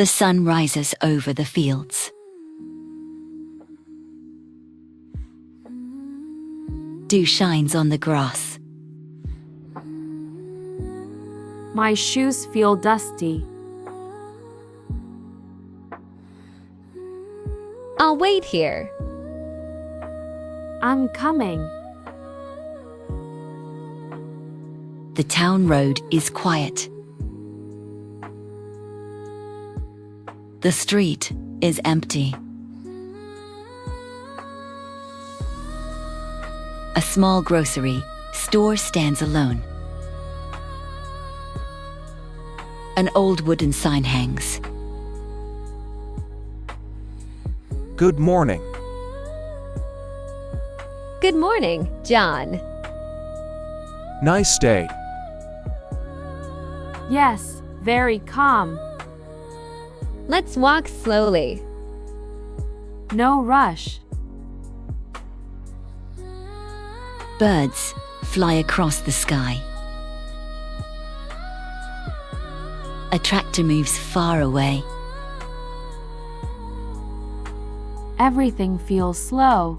The sun rises over the fields. Dew shines on the grass. My shoes feel dusty. I'll wait here. I'm coming. The town road is quiet. The street is empty. A small grocery store stands alone. An old wooden sign hangs. Good morning. Good morning, John. Nice day. Yes, very calm. Let's walk slowly. No rush. Birds fly across the sky. A tractor moves far away. Everything feels slow.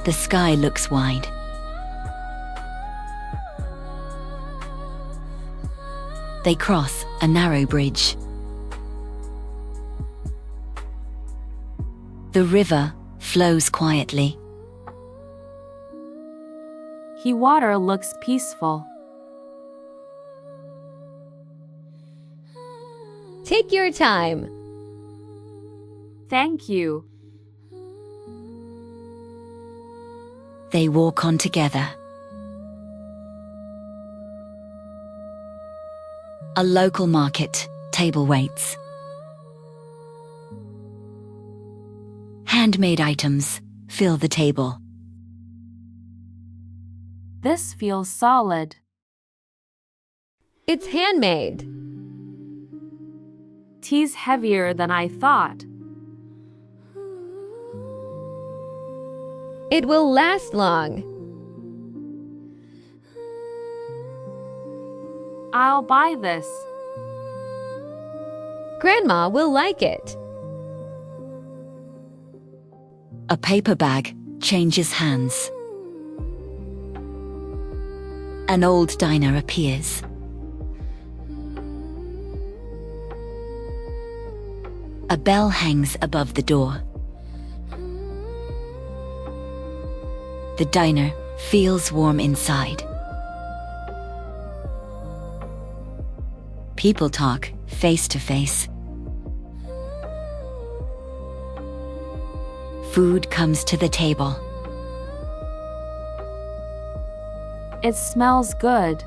The sky looks wide. They cross a narrow bridge. The river flows quietly. The water looks peaceful. Take your time. Thank you. They walk on together. A local market table waits. Handmade items fill the table. This feels solid. It's handmade. Tea's heavier than I thought. It will last long. I'll buy this. Grandma will like it. A paper bag changes hands. An old diner appears. A bell hangs above the door. The diner feels warm inside. People talk face to face. Food comes to the table. It smells good.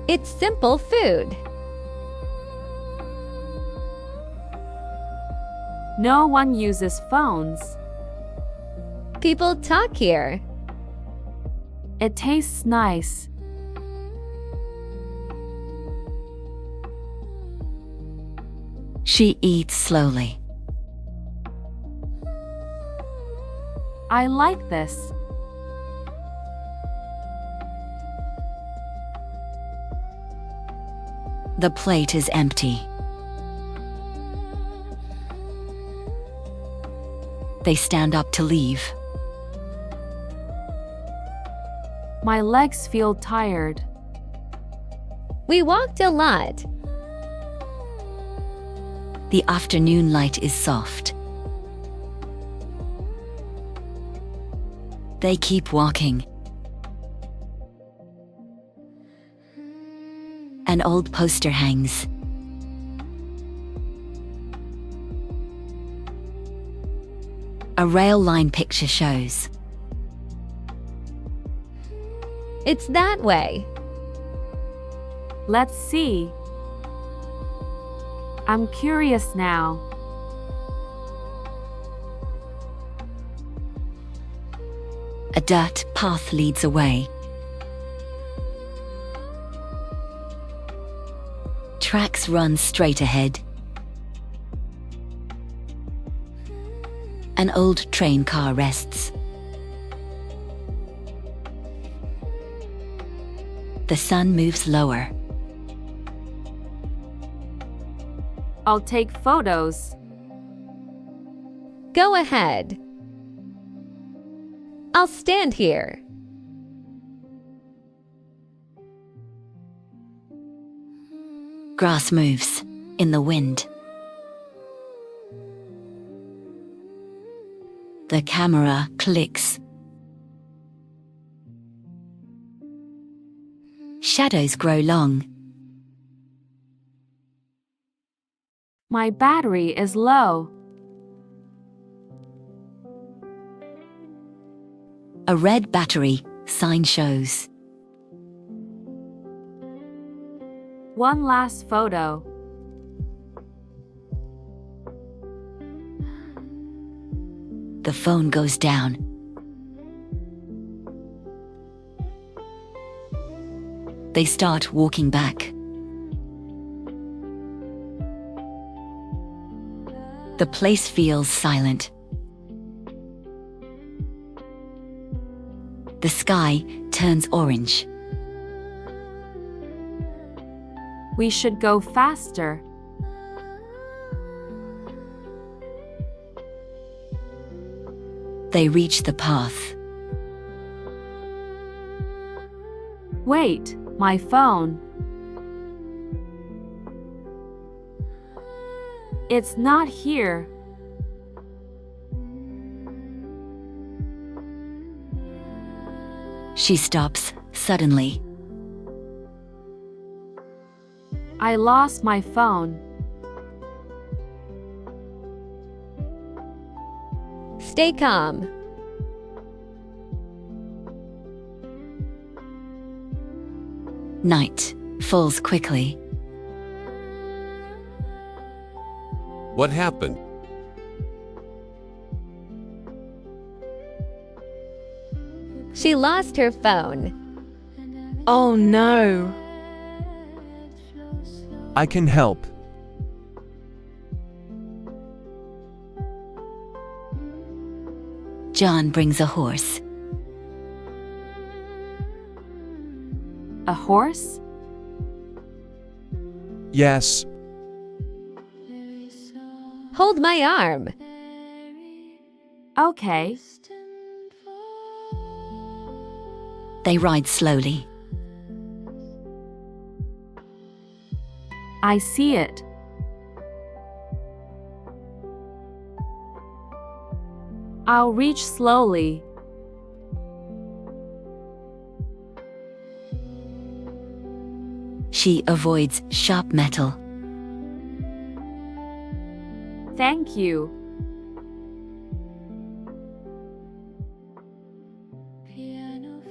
It's simple food. No one uses phones. People talk here. It tastes nice. She eats slowly. I like this. The plate is empty. They stand up to leave. My legs feel tired. We walked a lot. The afternoon light is soft. They keep walking. An old poster hangs. A rail line picture shows. It's that way. Let's see. I'm curious now. A dirt path leads away. Tracks run straight ahead. An old train car rests. The sun moves lower. I'll take photos. Go ahead. I'll stand here. Grass moves in the wind. The camera clicks. Shadows grow long. My battery is low. A red battery sign shows. One last photo. The phone goes down. They start walking back. The place feels silent. The sky turns orange. We should go faster. They reach the path. Wait, my phone. It's not here. She stops suddenly. I lost my phone. Stay calm. Night falls quickly. What happened? She lost her phone. Oh no. I can help. John brings a horse. A horse? Yes, Hold my arm. Okay. They ride slowly. I see it. I'll reach slowly. She avoids sharp metal. Thank you.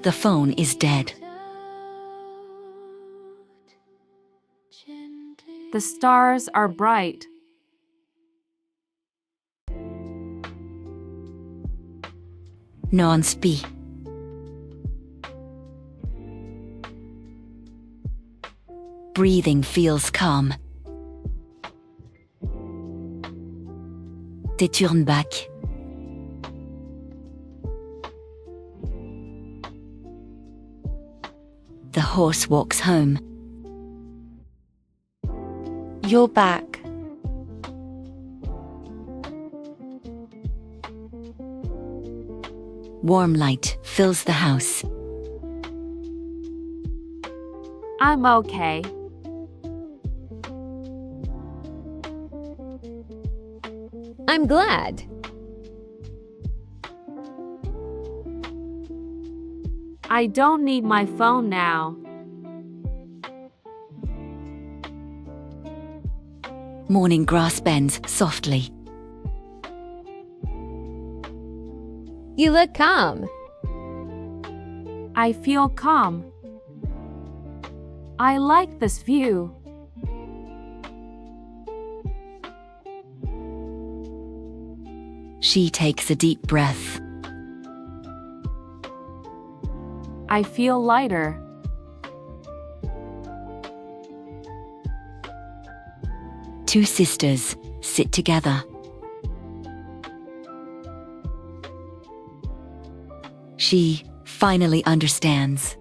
The phone is dead. The stars are bright. Non-spi. Breathing feels calm. Détourne back. The horse walks home. You're back. Warm light fills the house. I'm okay. I'm glad. I don't need my phone now. Morning grass bends softly. You look calm. I feel calm. I like this view. She takes a deep breath. I feel lighter. Two sisters sit together. She finally understands.